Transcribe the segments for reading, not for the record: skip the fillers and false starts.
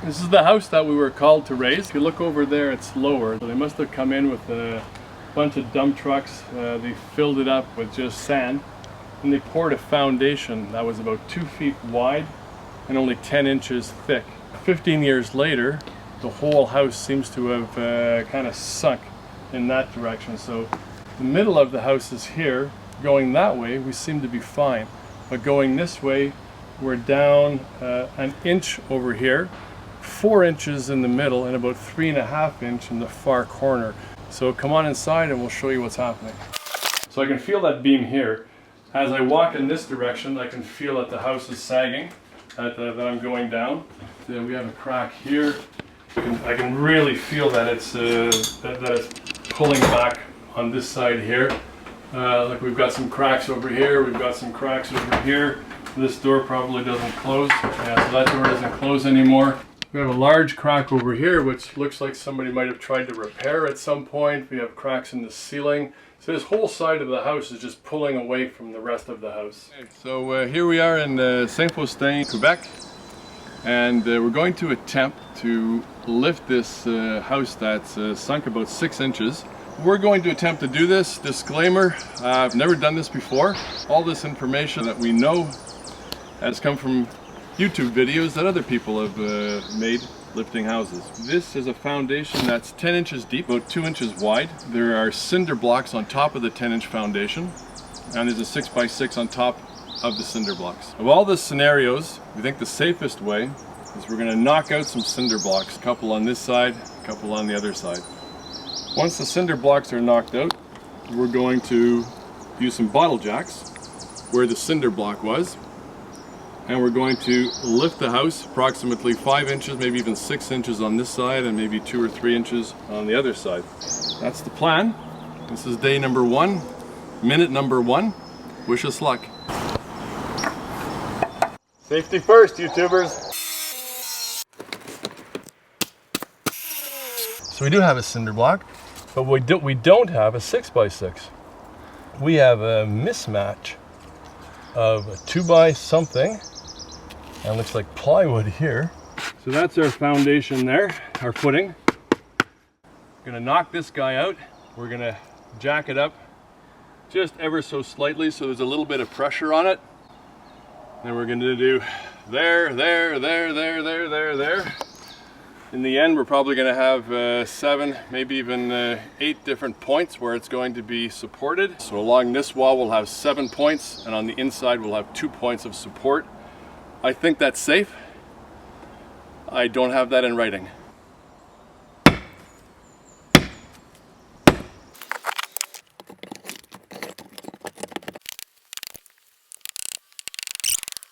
This is the house that we were called to raise. If you look over there, it's lower. So they must have come in with a bunch of dump trucks. They filled it up with just sand, and they poured a foundation that was about 2 feet wide and only 10 inches thick. 15 years later, the whole house seems to have kind of sunk in that direction. So the middle of the house is here. Going that way, we seem to be fine. But going this way, we're down an inch over here, 4 inches in the middle, and about 3.5 inches in the far corner. So come on inside and we'll show you what's happening. So I can feel that beam here. As I walk in this direction, I can feel that the house is sagging, that I'm going down. Then we have a crack here. I can really feel that it's pulling back on this side here. Like we've got some cracks over here, we've got some cracks over here. This door probably doesn't close. Yeah, so that door doesn't close anymore. We have a large crack over here, which looks like somebody might have tried to repair at some point. We have cracks in the ceiling. So this whole side of the house is just pulling away from the rest of the house. Okay, so here we are in Saint-Faustin, Quebec. And we're going to attempt to lift this house that's sunk about 6 inches. We're going to attempt to do this. Disclaimer, I've never done this before. All this information that we know has come from YouTube videos that other people have made lifting houses. This is a foundation that's 10 inches deep, about 2 inches wide. There are cinder blocks on top of the 10-inch foundation, and there's a 6x6 on top of the cinder blocks. Of all the scenarios, we think the safest way is we're going to knock out some cinder blocks, a couple on this side, a couple on the other side. Once the cinder blocks are knocked out, we're going to use some bottle jacks where the cinder block was, and we're going to lift the house approximately 5 inches, maybe even 6 inches on this side, and maybe 2 or 3 inches on the other side. That's the plan. This is day number 1, minute number 1. Wish us luck. Safety first, YouTubers. So we do have a cinder block, but we don't have a 6x6. We have a mismatch of a 2x something, and looks like plywood here. So that's our foundation there, our footing. We're gonna knock this guy out. We're gonna jack it up just ever so slightly so there's a little bit of pressure on it. Then we're going to do there. In the end, we're probably going to have 7, maybe even 8 different points where it's going to be supported. So along this wall, we'll have 7 points, and on the inside, we'll have 2 points of support. I think that's safe. I don't have that in writing.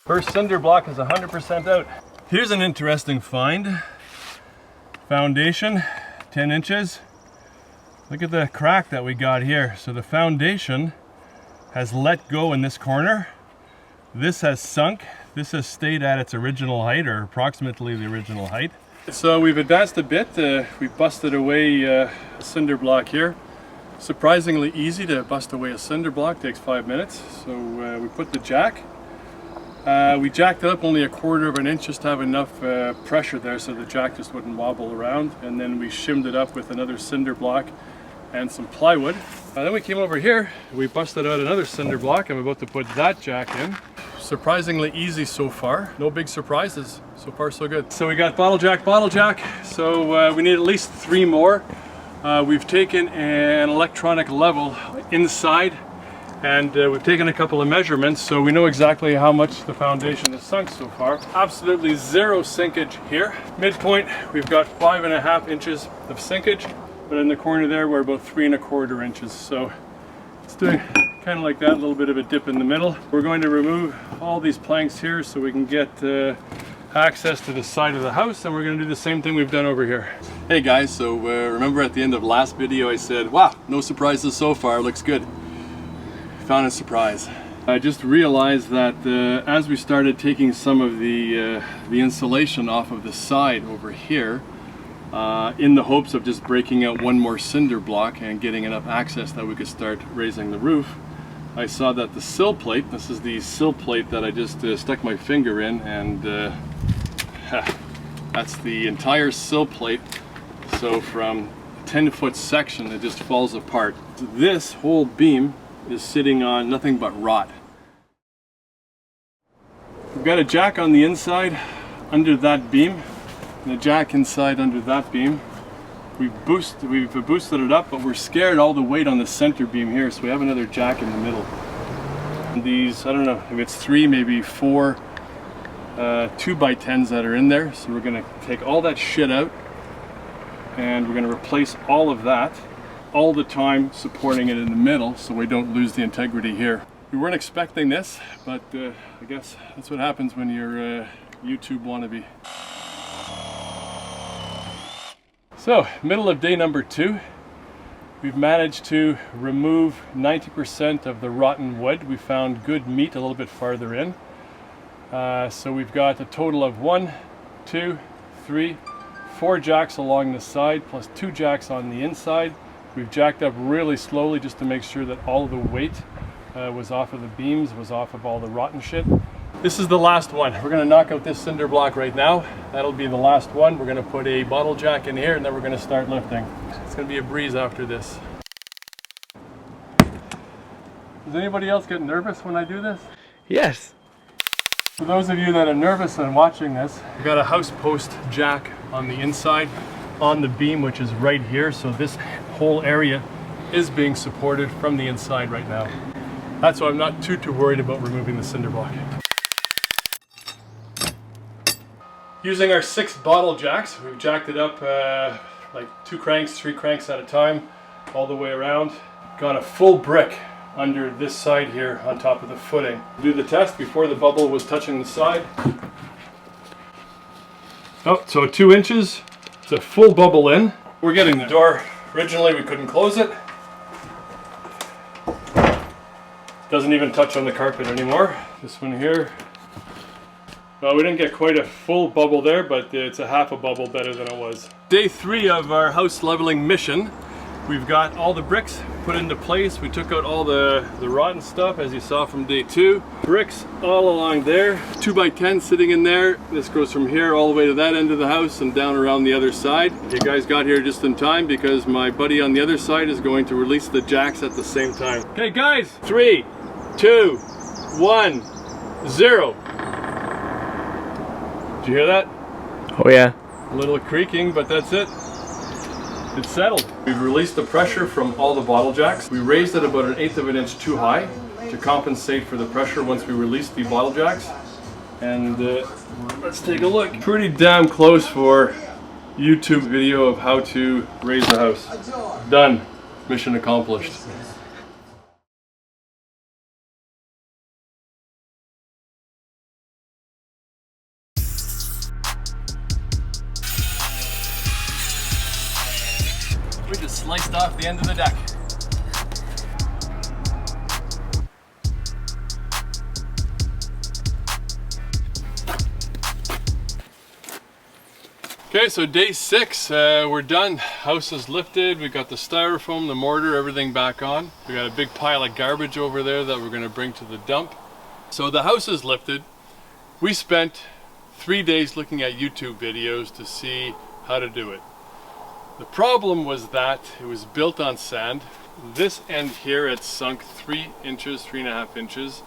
First cinder block is 100% out. Here's an interesting find. Foundation, 10 inches. Look at the crack that we got here. So the foundation has let go in this corner. This has sunk. This has stayed at its original height, or approximately the original height. So we've advanced a bit. We busted away a cinder block here. Surprisingly easy to bust away a cinder block, takes 5 minutes. So we put the jack. We jacked it up only 1/4 of an inch just to have enough pressure there so the jack just wouldn't wobble around, and then we shimmed it up with another cinder block and some plywood. Then we came over here, we busted out another cinder block. I'm about to put that jack in. Surprisingly easy so far, no big surprises. So far so good. So we got bottle jack, so we need at least 3 more. We've taken an electronic level inside, and we've taken a couple of measurements, so we know exactly how much the foundation has sunk so far. Absolutely 0 sinkage here. Midpoint, we've got 5.5 inches of sinkage, but in the corner there, we're about 3.25 inches. So it's doing kind of like that, a little bit of a dip in the middle. We're going to remove all these planks here so we can get access to the side of the house, and we're going to do the same thing we've done over here. Hey guys, so remember at the end of last video I said, wow, no surprises so far, looks good. Found a surprise. I just realized that as we started taking some of the insulation off of the side over here, in the hopes of just breaking out 1 more cinder block and getting enough access that we could start raising the roof, I saw that the sill plate, this is the sill plate that I just stuck my finger in, and That's the entire sill plate. So from a 10-foot section, it just falls apart. This whole beam is sitting on nothing but rot. We've got a jack on the inside under that beam, and a jack inside under that beam. We've boosted it up, but we're scared all the weight on the center beam here, so we have another jack in the middle. And these, I don't know if it's 3, maybe 4 2x10s that are in there. So we're gonna take all that shit out, and we're gonna replace all of that, all the time supporting it in the middle so we don't lose the integrity here. We weren't expecting this, but I guess that's what happens when you're a YouTube wannabe. So, middle of day number 2, we've managed to remove 90% of the rotten wood. We found good meat a little bit farther in. So we've got a total of 1, 2, 3, 4 jacks along the side, plus 2 jacks on the inside. We've jacked up really slowly just to make sure that all of the weight was off of the beams, was off of all the rotten shit. This is the last one. We're going to knock out this cinder block right now. That'll be the last one. We're going to put a bottle jack in here, and then we're going to start lifting. It's going to be a breeze after this. Does anybody else get nervous when I do this? Yes. For those of you that are nervous and watching this, we've got a house post jack on the inside on the beam, which is right here. So this whole area is being supported from the inside right now. That's why I'm not too worried about removing the cinder block. Using our 6 bottle jacks, we've jacked it up like 2 cranks, 3 cranks at a time, all the way around. Got a full brick under this side here on top of the footing. Do the test before the bubble was touching the side. Oh, so 2 inches, it's a full bubble in. We're getting the door. Originally we couldn't close it. Doesn't even touch on the carpet anymore. This one here. Well, we didn't get quite a full bubble there, but it's a half a bubble better than it was. Day 3 of our house leveling mission. We've got all the bricks put into place. We took out all the rotten stuff, as you saw from day 2. Bricks all along there. 2x10 sitting in there. This goes from here all the way to that end of the house and down around the other side. You guys got here just in time because my buddy on the other side is going to release the jacks at the same time. Okay guys, 3, 2, 1, 0. Did you hear that? Oh yeah. A little creaking, but that's it. It's settled. We've released the pressure from all the bottle jacks. We raised it about 1/8 of an inch too high to compensate for the pressure once we released the bottle jacks. And let's take a look. Pretty damn close for YouTube video of how to raise the house. Done. Mission accomplished. We just sliced off the end of the deck. Okay, so day 6, we're done. House is lifted. We got the styrofoam, the mortar, everything back on. We got a big pile of garbage over there that we're going to bring to the dump. So the house is lifted. We spent 3 days looking at YouTube videos to see how to do it. The problem was that it was built on sand. This end here had sunk 3 inches, 3.5 inches,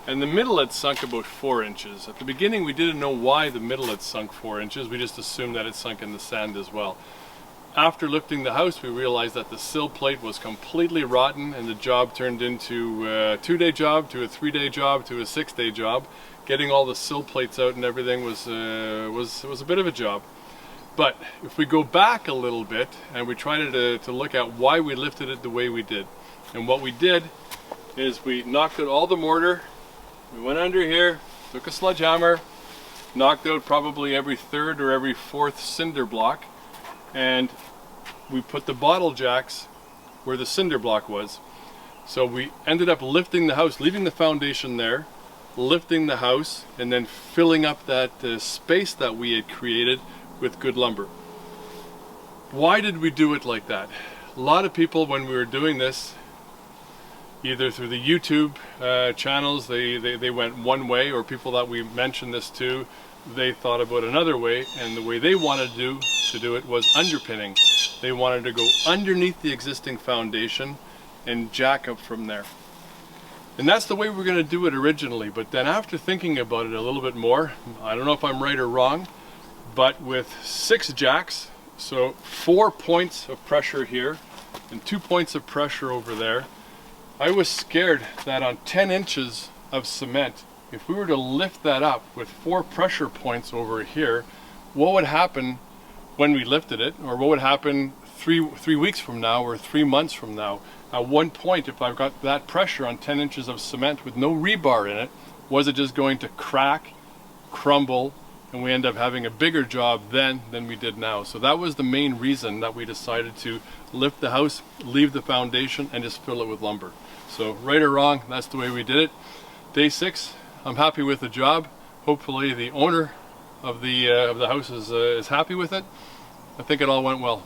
and the middle had sunk about 4 inches. At the beginning we didn't know why the middle had sunk 4 inches, we just assumed that it sunk in the sand as well. After lifting the house we realized that the sill plate was completely rotten and the job turned into a 2-day job, to a 3-day job, to a 6-day job. Getting all the sill plates out and everything was a bit of a job. But if we go back a little bit and we try to look at why we lifted it the way we did, and what we did is we knocked out all the mortar, we went under here, took a sledgehammer, knocked out probably every 3rd or every 4th cinder block, and we put the bottle jacks where the cinder block was. So we ended up lifting the house, leaving the foundation there, lifting the house, and then filling up that space that we had created with good lumber. Why did we do it like that? A lot of people, when we were doing this, either through the YouTube channels, they went one way, or people that we mentioned this to they thought about another way, and the way they wanted to do it was underpinning. They wanted to go underneath the existing foundation and jack up from there. And that's the way we were going to do it originally, but then after thinking about it a little bit more, I don't know if I'm right or wrong, but with 6 jacks, so 4 points of pressure here and 2 points of pressure over there, I was scared that on 10 inches of cement, if we were to lift that up with 4 pressure points over here, what would happen when we lifted it, or what would happen three weeks from now or 3 months from now? At one point, if I've got that pressure on 10 inches of cement with no rebar in it, was it just going to crack, crumble, and we end up having a bigger job then than we did now? So that was the main reason that we decided to lift the house, leave the foundation, and just fill it with lumber. So right or wrong, that's the way we did it. Day 6, I'm happy with the job. Hopefully the owner of the house is happy with it. I think it all went well.